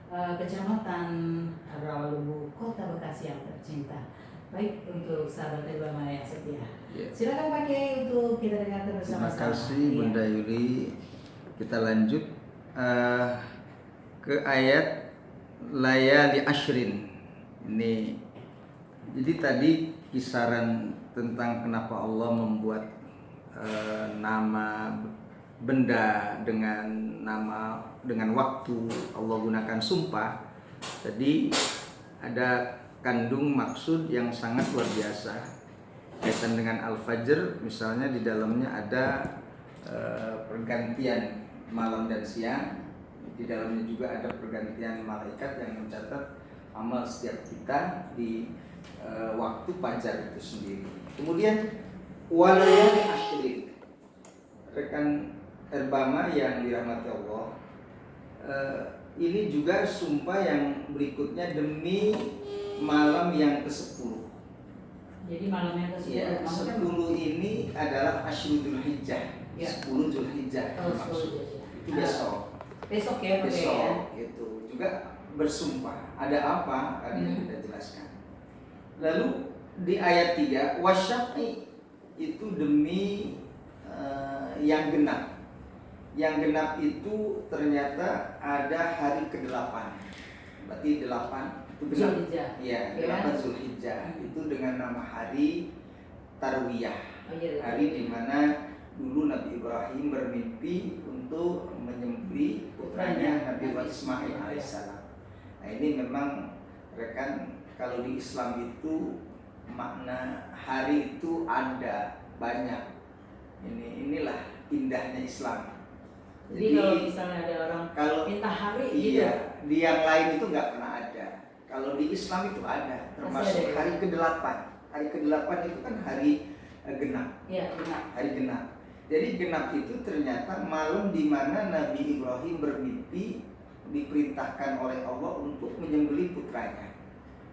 Kecamatan Rawalubu, Kota Bekasi yang tercinta. Baik, untuk sahabat Elbama yang setia, silakan Pak Kiai untuk kita dengarkan bersama-sama. Terima kasih Bunda Yuli. Kita lanjut ke ayat layali ashrin. Ini jadi tadi kisaran tentang kenapa Allah membuat nama benda dengan waktu, Allah gunakan sumpah. Tadi ada kandung maksud yang sangat luar biasa kaitan dengan Al-Fajr. Misalnya di dalamnya ada pergantian malam dan siang. Di dalamnya juga ada pergantian malaikat yang mencatat amal setiap kita di waktu fajar itu sendiri. Kemudian walayali ashrin, rekan Erbama yang dirahmati Allah, ini juga sumpah yang berikutnya demi malam yang ke-10. Jadi malam yang ke-10 ya, 10 ini adalah Asyru Dzulhijjah, ya. 10 Dzulhijjah. Itu besok. Besok ya, besok ya. Itu juga bersumpah. Ada apa? Tadi kita jelaskan. Lalu di ayat 3, wasyafi itu demi yang genap. Yang genap itu ternyata ada hari ke-8. Berarti 8 itu genap. Iya, 8 Zulhijjah. Itu dengan nama hari Tarwiyah. Hari di mana dulu Nabi Ibrahim bermimpi untuk menyembelih putranya Nabi Ismail alaihissalam. Nah, ini memang rekan, kalau di Islam itu makna hari itu ada banyak. Inilah indahnya Islam. Jadi kalau misalnya ada orang minta hari iya, di yang lain itu nggak pernah ada. Kalau di Islam itu ada, termasuk hari ke-8. Hari ke-8 itu kan hari genap. Iya, genap. Hari genap. Jadi genap itu ternyata malam di mana Nabi Ibrahim bermimpi diperintahkan oleh Allah untuk menyembelih putranya.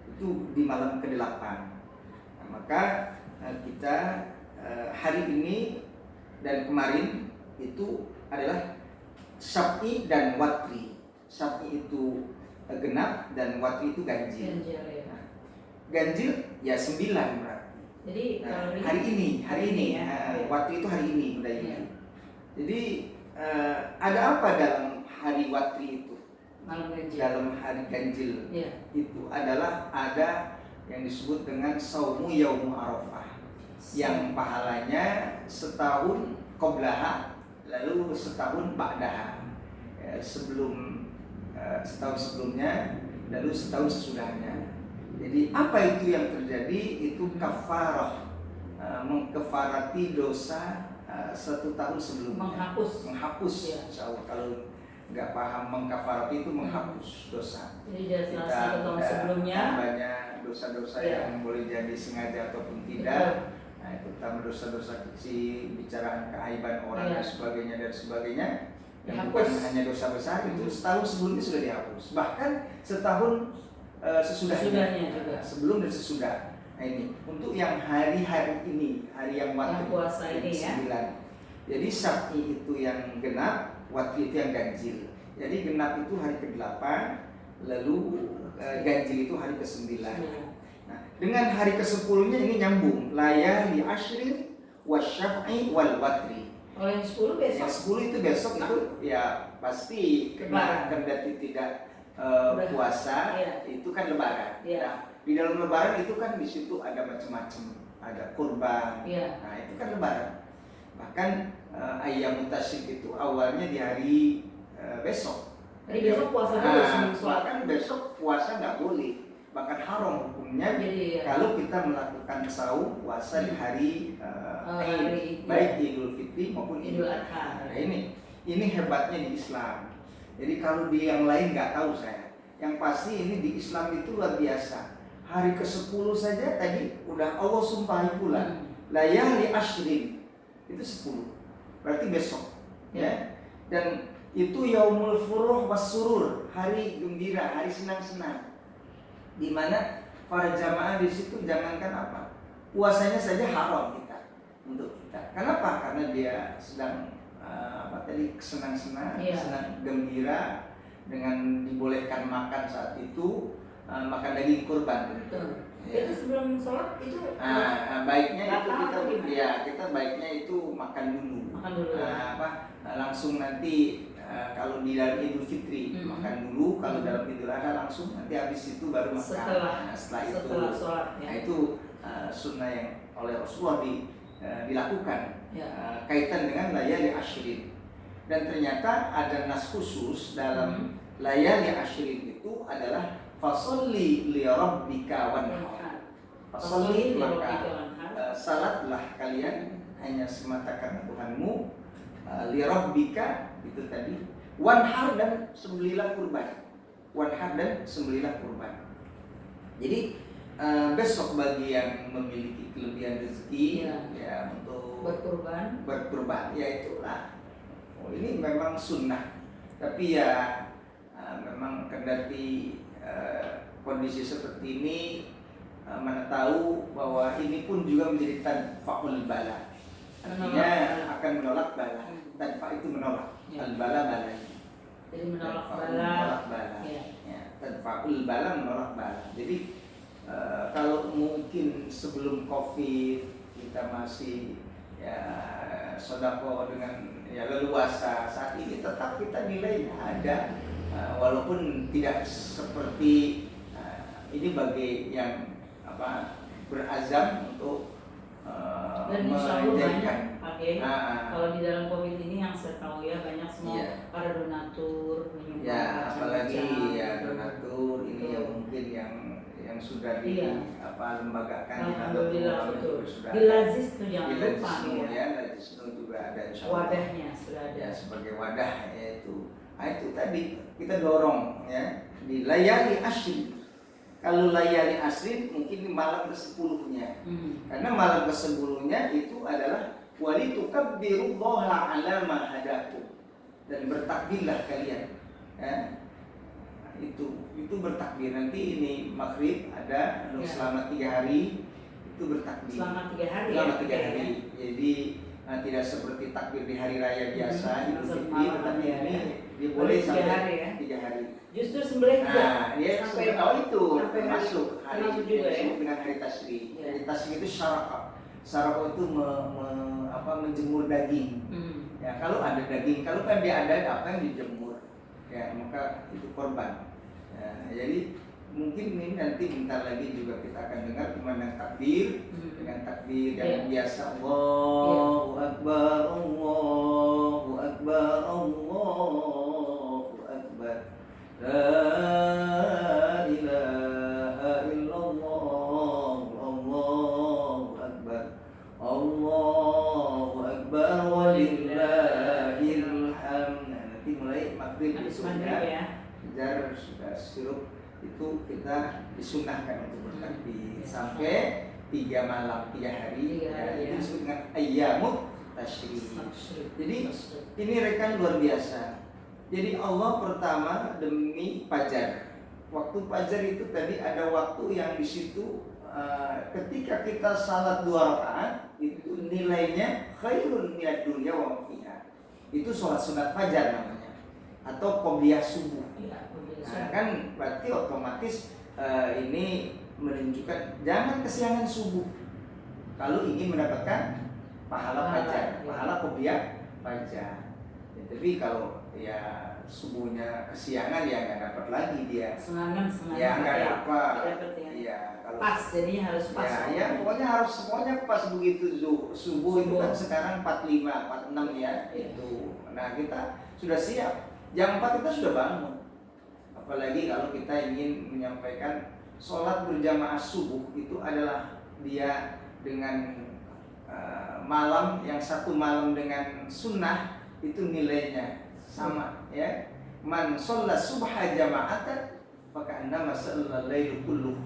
Itu di malam ke-8. Nah, maka kita hari ini dan kemarin itu adalah Syafi dan Watri. Syafi itu genap dan Watri itu ganjil. Nah, ganjil ya 9 berarti. Jadi hari ini ya. Watri itu hari ini udah ini. Jadi ada apa dalam hari Watri itu? Dalam hari ganjil itu adalah ada yang disebut dengan Saumu Yaumu Arafah, yang pahalanya setahun qoblaha, lalu setahun ba'daha, sebelum setahun sebelumnya, lalu setahun sesudahnya. Jadi apa itu yang terjadi? Itu kafarah, mengkafarati dosa 1 tahun sebelumnya. Menghapus. Ya. Insyaallah kalau nggak paham mengkafarati itu menghapus dosa. Jadi kita tahun sebelumnya banyak dosa-dosa yang boleh jadi sengaja ataupun tidak. Nah, itu terutama dosa-dosa kecil, bicaraan keaiban orang dan sebagainya. Yang bukan hanya dosa besar, itu setahun sebelumnya sudah dihapus. Bahkan setahun sesudahnya juga. Sebelum dan sesudah. Nah, ini untuk yang hari-hari ini, hari yang Watri, puasa ini 9. Jadi Syafi itu yang genap, Watri itu yang ganjil. Jadi genap itu hari ke-8, lalu ganjil itu hari ke-9. Nah, dengan hari ke-10-nya ini nyambung. Layali ashrin wasyaf'i wal watri. Oh, yang 10 besok. Yang 10 itu besok itu ya pasti kendati tidak puasa, itu kan lebaran. Nah, di dalam lebaran itu kan di situ ada macam-macam, ada kurban. Nah, itu kan lebaran. Bahkan ayyamut tasyrik itu awalnya di hari besok. Jadi besok puasa dulu sebelum sholat. Bahkan besok puasa nggak boleh, bahkan haram hukumnya. Kalau kita melakukan saum puasa di hari baik Idul Fitri maupun Idul Adha. Nah, ini hebatnya di Islam. Jadi kalau di yang lain nggak tahu saya. Yang pasti ini di Islam itu luar biasa. Hari ke-10 saja tadi udah Allah sumpahi pula. Layali ashrin itu 10. Berarti besok. Ya. Dan itu yaumul furuh wassurur, hari gembira, hari senang-senang. Di mana para jamaah di situ jangankan apa, puasanya saja haram untuk kita. Kenapa? Karena dia sedang senang-senang, senang gembira, dengan dibolehkan makan saat itu makan daging kurban. Betul. Ya. Itu sebelum sholat itu Baiknya itu batal kita atau gimana? ya kita baiknya itu makan dulu. Makan dulu. Langsung nanti kalau di dalam Idul Fitri makan dulu, kalau dalam Idul Adha langsung nanti habis itu baru makan. Setelah itu sholat, ya. nah itu sunnah yang oleh Rasulullah dilakukan kaitan dengan layali asyrin. Dan ternyata ada nas khusus dalam layali asyrin itu adalah fasolli li rabbika wanhar. Fasolli maka salatlah kalian hanya semata karena Tuhanmu, li rabbika itu tadi, wanhar dan sembelilah kurban. Wanhar dan sembelilah kurban. Jadi besok bagi yang memiliki kelebihan rezeki ya untuk berkurban ya itulah. Ini memang sunnah. Tapi ya memang kendati kondisi seperti ini mana tahu bahwa ini pun juga menjadi tanfa'ul bala. Artinya akan menolak bala. Tanfa itu menolak. Al-bala balanya. Jadi menolak bala. Ya, tanfa'ul bala menolak bala. Jadi kalau mungkin sebelum Covid kita masih ya sedekah dengan ya leluasa, saat ini tetap kita nilai ada walaupun tidak seperti ini bagi yang berazam untuk dan insya Allah banyak pakai kalau di dalam Covid ini yang saya tahu ya banyak semua para donatur ya apalagi ya donatur ini yang mungkin yang sudah lembagakan alhamdulillah betul. Di Lazis tuh jangan lupa ya. Lazis juga ada wadahnya sudah ada ya sebagai wadah yaitu itu tadi kita dorong ya di layali asyri. Kalau layali asyri mungkin di malam ke-10-nya. Karena malam ke-10-nya itu adalah walitukabbirullaha ala ma hadakum, dan bertakbirlah kalian ya. Itu bertakbir. Nanti ini maghrib ada selama 3 hari itu bertakbir. Selama 3 hari. Selama 3 hari. Jadi tidak seperti takbir di hari raya biasa Idul Fitri, tetapi ini diboleh sampai 3 hari. Justru sembelih dia sampai itu termasuk hari juga disebut dengan hari tasyrik. Hari tasyrik itu syaraqah. Syaraqah itu menjemur daging. Ya, kalau ada daging, kalau kan dia ada apa yang dijemur, ya maka itu korban. Ya, jadi mungkin ini nanti bentar lagi juga kita akan dengar gimana takbir dengan takbir yang biasa Allahu Akbar, Allahu Akbar, Allahu Akbar, La ilaha illallah, Allahu Akbar, Allahu Akbar, walillahil hamd. Nanti mulai maghrib itu ya. Jar sudah sirup itu kita disunahkan untuk bertakbir sampai 3 malam 3 hari itu disebut dengan ayyamut tasyrik. Jadi ini rekan luar biasa. Jadi Allah pertama demi fajar. Waktu fajar itu tadi ada waktu yang di situ ketika kita salat 2 rakaat itu nilainya khairun minad dunya wa ma fiha. Itu salat sunat fajar namanya atau qobliyah subuh. Nah, kan berarti otomatis ini menunjukkan jangan kesiangan subuh kalau ingin mendapatkan pahala fajar, pahala qobliyah fajar. Ya, tapi kalau ya subuhnya kesiangan ya nggak dapat lagi dia. Setengah ya nggak dapat. Ya, kalau pas jadinya harus pas. Ya pokoknya harus semuanya pas begitu subuh itu kan sekarang 45, 46 ya itu. Nah kita sudah siap. Jam 4 kita sudah bangun. Apalagi kalau kita ingin menyampaikan sholat berjamaah subuh itu adalah dia dengan malam yang satu malam dengan sunnah itu nilainya sama ya. Man sholat subha jama'atan maka annama shallal lailu kulluh.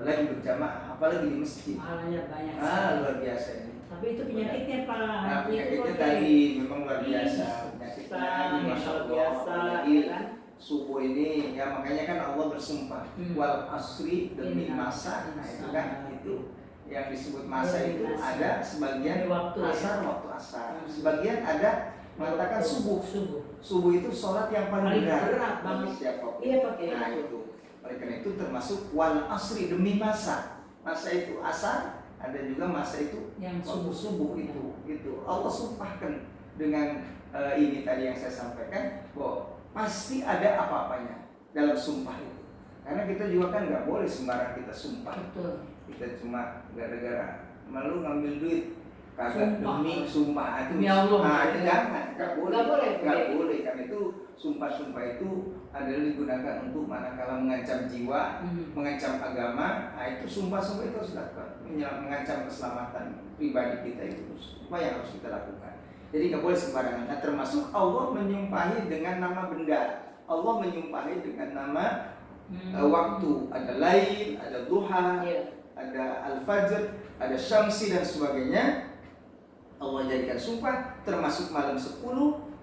Lagi berjamaah apalagi di masjid. Pahalanya banyak. Luar biasa ini. Tapi itu penyakitnya Pak. Penyakitnya tadi memang luar biasa. Penyakitnya masya Allah. Subuh ini ya makanya kan Allah bersumpah wal asri demi masa. Nah itu kan itu yang disebut masa itu ada sebagian asar waktu asar, sebagian ada mengatakan subuh subuh itu sholat yang paling berat banget siapapun. Iya pakai. Nah itu, oleh karena itu termasuk wal asri, demi masa itu asar, ada juga masa itu yang subuh itu Allah sumpahkan dengan ini tadi yang saya sampaikan, bahwa pasti ada apa-apanya dalam sumpah itu. Karena kita juga kan nggak boleh sembarang kita sumpah. Betul. Kita cuma gara-gara malu ngambil duit kagak demi sumpah itu. Demi Allah. Nah, itu jangan, nggak boleh. Boleh. Karena itu sumpah itu adalah digunakan untuk manakala mengancam jiwa, mengancam agama. Nah, itu sumpah itu harus dilakukan, mengancam keselamatan pribadi kita, itu apa yang harus kita lakukan. Jadi nggak boleh sembarangan. Nah, termasuk Allah menyumpahi dengan nama benda. Allah menyumpahi dengan nama waktu. Ada lail, ada duha, ada al-fajr, ada syamsi dan sebagainya. Allah jadikan sumpah, termasuk malam 10,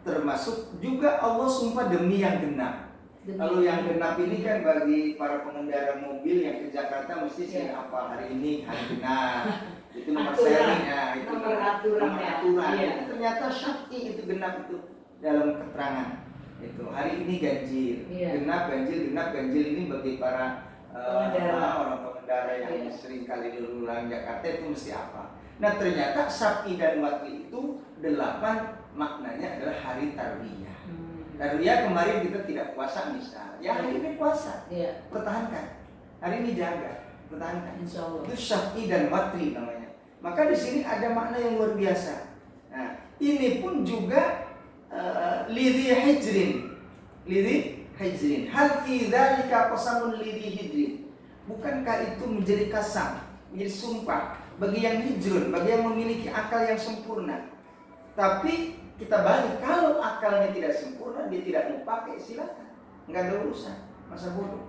termasuk juga Allah sumpah demi yang genap. Kalau yang genap ini kan bagi para pengendara mobil yang ke Jakarta mesti sih apa hari ini hari genap. Itu nomor serinya, itu nomor aturan. Itu ternyata syaf'i itu genap itu dalam keterangan. Itu hari ini ganjil, genap ganjil ini bagi para orang pengendara yang sering kali lalu Jakarta itu mesti apa. Nah ternyata Sabti dan Watri itu 8 maknanya adalah hari Tarwiyah. Tarwiyah kemarin kita tidak puasa misal, ya hari ini puasa, pertahankan. Hari ini jaga, pertahankan. Insyaallah. Itu Sabti dan Watri namanya. Maka di sini ada makna yang luar biasa. Nah ini pun juga lidhi hijrin. Hal fi dzalika qasamun lidhi hijrin. Bukankah itu menjadi kasam, menjadi sumpah bagi yang hijrun, bagi yang memiliki akal yang sempurna. Tapi kita balik, kalau akalnya tidak sempurna, dia tidak mau pakai, silakan, nggak ada urusan, masa bodoh.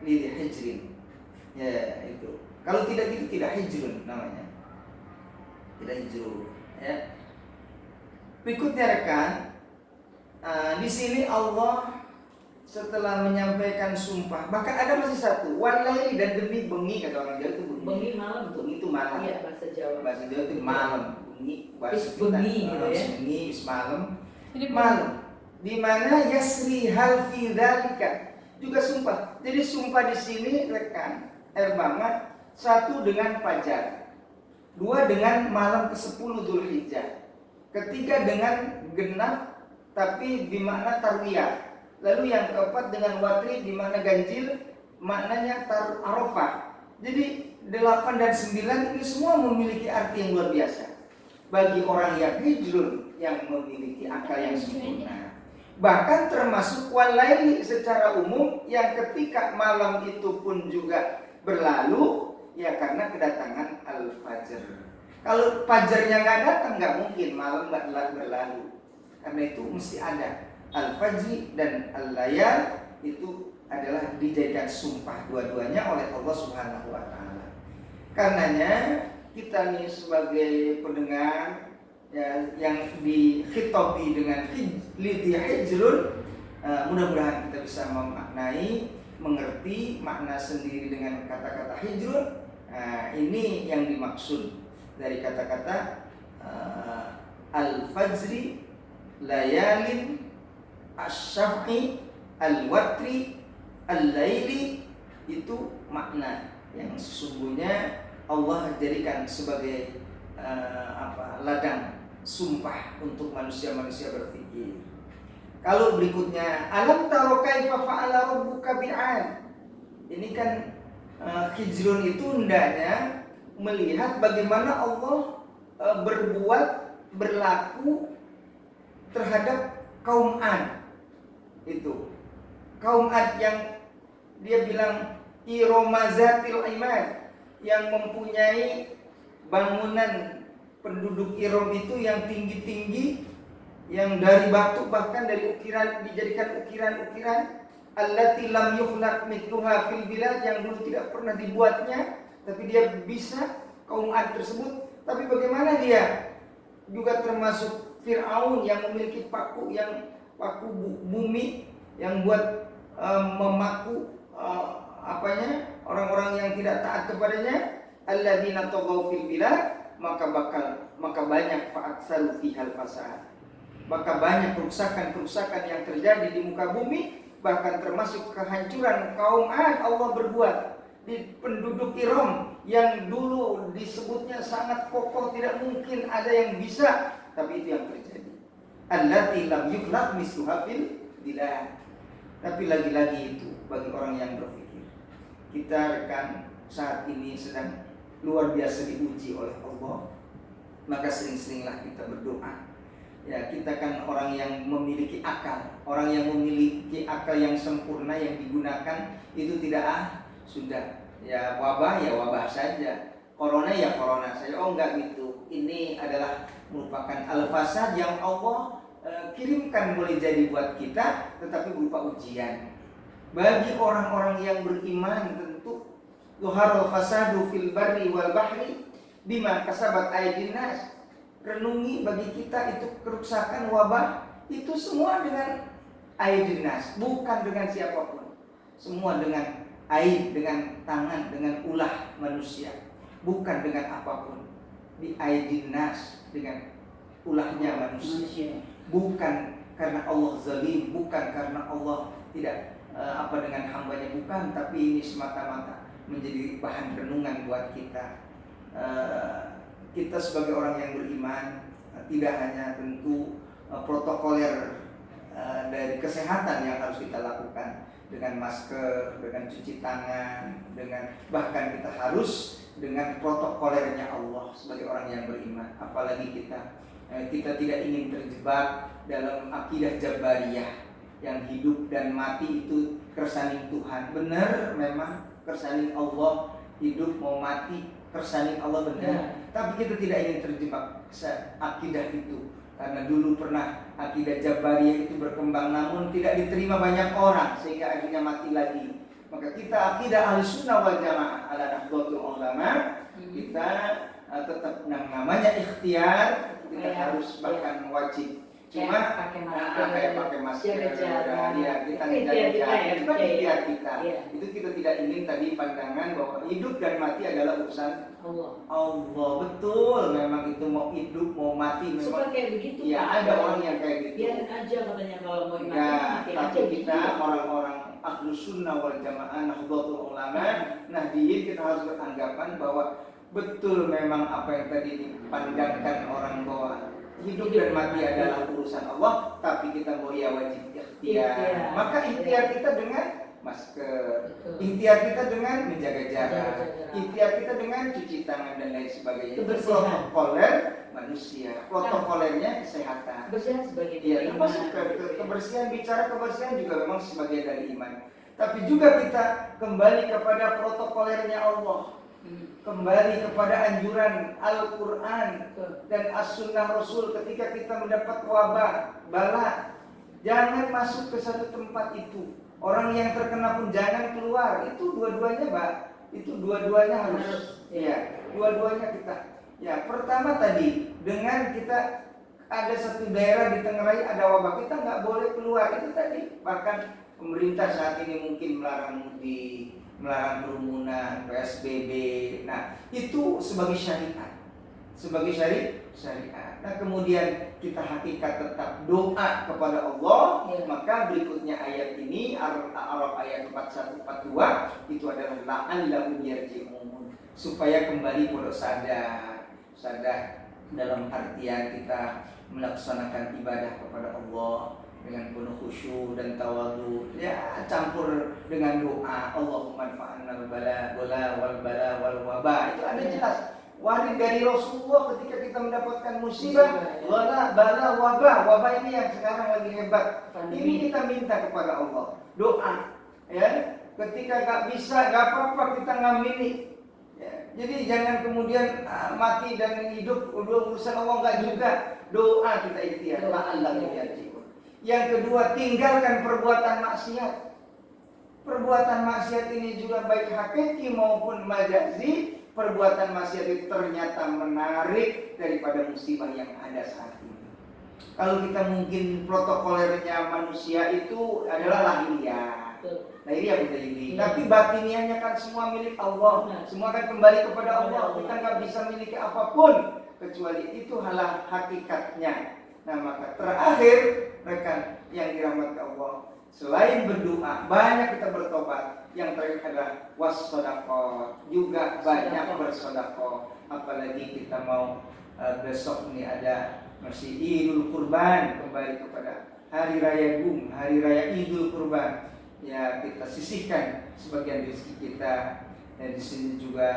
Lidhi hijrin. Ya itu. Kalau tidak gitu tidak hijrun namanya. Tidak hijrun. Ya. Berikutnya rekan. Di sini Allah setelah menyampaikan sumpah, bahkan ada masih satu, walaili, dan demi bengi, kata orang Jawa itu bengi. Bengi malam, bengi itu malam. Iya, bahasa Jawa. Bahasa Jawa itu malam, bengi, bahasa bengi gitu ya. Bengi, malam. Malam. Di mana yasri hal fi dzalika. Juga sumpah. Jadi sumpah di sini rekan, banget. 1 dengan fajar. 2 dengan malam ke-10 Dzulhijjah. 3 dengan genap tapi bermakna tarwiyah. Lalu yang keempat dengan watri di mana ganjil, maknanya Arafah. Jadi 8 dan 9 ini semua memiliki arti yang luar biasa bagi orang yang hijrun, yang memiliki akal yang sempurna. Bahkan termasuk walaili secara umum, yang ketika malam itu pun juga berlalu ya karena kedatangan al-fajr. Kalau fajarnya nggak datang, nggak mungkin malam nggak berlalu. Karena itu mesti ada al-fajri dan al-layal, itu adalah dijadikan sumpah dua-duanya oleh Allah Subhanahu wa taala. Karenanya kita nih sebagai pendengar ya, yang dikhitabi dengan lidhi hijrun, mudah-mudahan kita bisa memaknai, mengerti makna sendiri dengan kata-kata hijrun. Ini yang dimaksud dari kata-kata al-fajri, layalin, asy-syaf'i, al-watri, al-laili, itu makna yang sesungguhnya Allah jadikan sebagai ladang sumpah untuk manusia-manusia berpikir. Kalau berikutnya, alam taro kaifa fa'ala rabbuka bi'ad. Ini kan hijrun itu hendaknya melihat bagaimana Allah berlaku terhadap kaum Ad. Itu kaum Ad yang dia bilang iromazatil imad, yang mempunyai bangunan penduduk Irom itu yang tinggi-tinggi, yang dari batu, bahkan dari ukiran, dijadikan ukiran-ukiran, allati lam yukhlaq mithluha fil bilad, yang dulu tidak pernah dibuatnya, tapi dia bisa, kaum Ad tersebut. Tapi bagaimana dia juga termasuk Fir'aun yang memiliki paku bumi, yang buat memaku orang-orang yang tidak taat kepadanya. Alladzina taghaw fil bilad, maka banyak fa'aktsaru fihal fasad. maka banyak kerusakan-kerusakan yang terjadi di muka bumi, bahkan termasuk kehancuran kaum Ad Allah berbuat di penduduk Iram yang dulu disebutnya sangat kokoh, tidak mungkin ada yang bisa, tapi itu yang terjadi. Allati lam yukhlaq misluha fil bilad. Tapi lagi-lagi itu bagi orang yang berpikir, kita rekan saat ini sedang luar biasa diuji oleh Allah, maka sering-seringlah kita berdoa. Ya, kita kan orang yang memiliki akal, orang yang memiliki akal yang sempurna yang digunakan itu tidak sudah ya wabah saja, corona ya corona saja. Oh enggak gitu. Ini adalah merupakan al-fasad yang Allah kirimkan boleh jadi buat kita, tetapi berupa ujian. Bagi orang-orang yang beriman tentu zuharul fasadu fil barri wal bahri bima kasabat aydin nas. Renungi bagi kita itu kerusakan wabah itu semua dengan aydin nas, bukan dengan siapapun. Semua dengan aid, dengan tangan, dengan ulah manusia, bukan dengan apapun. Di aydin nas, dengan ulahnya manusia. Bukan karena Allah zalim, bukan karena Allah tidak dengan hambanya, bukan, tapi ini semata-mata menjadi bahan renungan buat kita. Kita sebagai orang yang beriman tidak hanya tentu protokoler dari kesehatan yang harus kita lakukan dengan masker, dengan cuci tangan, dengan bahkan kita harus dengan protokolernya Allah sebagai orang yang beriman. Apalagi kita tidak ingin terjebak dalam akidah Jabariyah yang hidup dan mati itu kersaning Tuhan. Benar, memang kersaning Allah, hidup mau mati kersaning Allah benar. Tapi kita tidak ingin terjebak akidah itu, karena dulu pernah akidah Jabariyah itu berkembang namun tidak diterima banyak orang sehingga akhirnya mati lagi. Maka kita akidah Ahlussunnah wal Jamaah ala Nahdlatul Ulama, kita tetap namanya ikhtiar, kita harus bahkan wajib. Cuma kayak pakai masker, ya kita menjaga jarak, itu ikhtiar kita. Itu kita tidak ingin tadi pandangan bahwa hidup dan mati adalah urusan Allah. Betul, memang itu mau hidup mau mati memang. Suka kayak begitu. Ya ada orang yang kayak gitu. Biarin aja katanya kalau mau mati. Ya, tapi kita orang-orang Ahlussunnah wal Jamaah Nahdlatul Ulama, Nahdiyin, kita harus beranggapan bahwa betul memang apa yang tadi dipandangkan orang bahwa hidup dan mati adalah urusan Allah, tapi kita mau wajib ikhtiar. Maka ikhtiar kita dengan masker, ikhtiar kita dengan menjaga jarak, ikhtiar kita dengan cuci tangan dan lain sebagainya. Itu protokoler manusia, protokolernya kesehatan. Kebersihan sebagai iman. Kebersihan, bicara kebersihan juga memang sebagai dari iman. Tapi juga kita kembali kepada protokolernya Allah. Kembali kepada anjuran Al-Quran dan As-Sunnah Rasul ketika kita mendapat wabah, bala. Jangan masuk ke satu tempat itu. Orang yang terkena pun jangan keluar. Itu dua-duanya, Mbak. Itu dua-duanya harus. Ya, dua-duanya kita. Ya, pertama tadi dengan kita ada satu daerah di Tenggerai ada wabah, kita nggak boleh keluar. Itu tadi. Bahkan pemerintah saat ini mungkin melarang mudik, melarang kerumunan, PSBB. Nah, itu sebagai syariat. Sebagai syariat. Nah, kemudian kita hakikat tetap doa kepada Allah. Maka berikutnya ayat ini Al-A'raf ayat 41-42 itu adalah la'allahum yarji'un, supaya kembali pada sadar dalam artian kita melaksanakan ibadah kepada Allah dengan penuh khusyuk dan tawadhu, ya campur dengan doa Allahumma anfa'na wal bala wal wabah. Itu ada jelas warid dari Rasulullah ketika kita mendapatkan musibah, bala wabah ini yang sekarang lagi hebat. Ini kita minta kepada Allah doa, ya. Ketika gak bisa, gak apa-apa kita ngamini. Ya. Jadi jangan kemudian mati dan hidup urusan Allah, enggak juga. Doa kita ikhtiar, la'allahum yarji'un. Yang kedua, tinggalkan perbuatan maksiat. Perbuatan maksiat ini juga baik hakiki maupun majazi. Perbuatan maksiat itu ternyata menarik daripada musibah yang ada saat ini. Kalau kita mungkin protokolernya manusia itu adalah lahiriah. Lahiriah bukan ini. Tapi batiniahnya kan semua milik Allah. Semua kan kembali kepada Allah. Kita nggak bisa miliki apapun kecuali itu halah hakikatnya. Nah maka terakhir rekan yang dirahmati Allah, selain berdoa banyak kita bertobat, yang terakhir adalah wassadaqah, juga banyak bersedekah. Apalagi kita mau besok ini ada masih Idul Kurban, kembali kepada hari raya hari raya Idul Kurban. Ya kita sisihkan sebagian rezeki kita. Dan di sini juga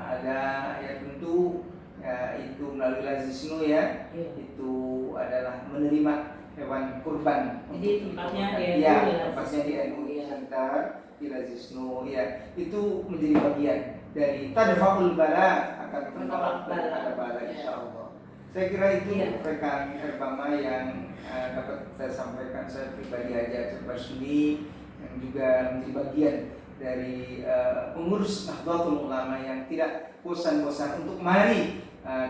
ada ya tentu ya, itu melalui lazisnu ya, itu adalah menerima hewan kurban. Jadi tempatnya di ya, tempatnya di NU Center di lazisnu ya, itu menjadi bagian dari tadfa'ul bala, akan menolak bala insyaallah. Saya kira itu rekan Herbama yang dapat saya sampaikan. Saya pribadi aja Cerbasuni yang juga menjadi bagian dari pengurus Nahdlatul Ulama yang tidak bosan-bosan untuk mari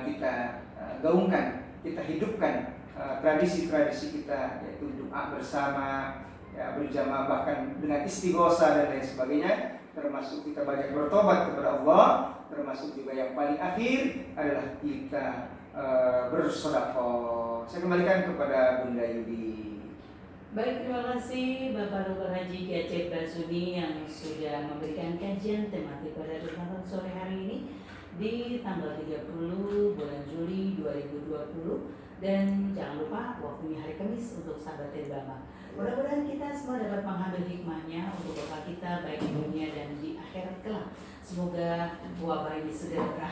kita gaungkan, kita hidupkan tradisi-tradisi kita, yaitu doa bersama, ya, berjamaah, bahkan dengan istighosah dan lain sebagainya, termasuk kita banyak bertobat kepada Allah, termasuk juga yang paling akhir adalah kita bersedekah. Saya kembalikan kepada Bunda Yudi. Baik, terima kasih Bapak Dr. Haji Kiai Acep Basuni yang sudah memberikan kajian tematik pada kesempatan sore hari ini di tanggal 30 bulan Juli 2020. Dan jangan lupa waktunya hari Kamis untuk sahabat Herbama. Mudah-mudahan kita semua dapat mengambil hikmahnya untuk bekal kita baik di dunia dan di akhirat kelak. Semoga wabah ini segera berakhir.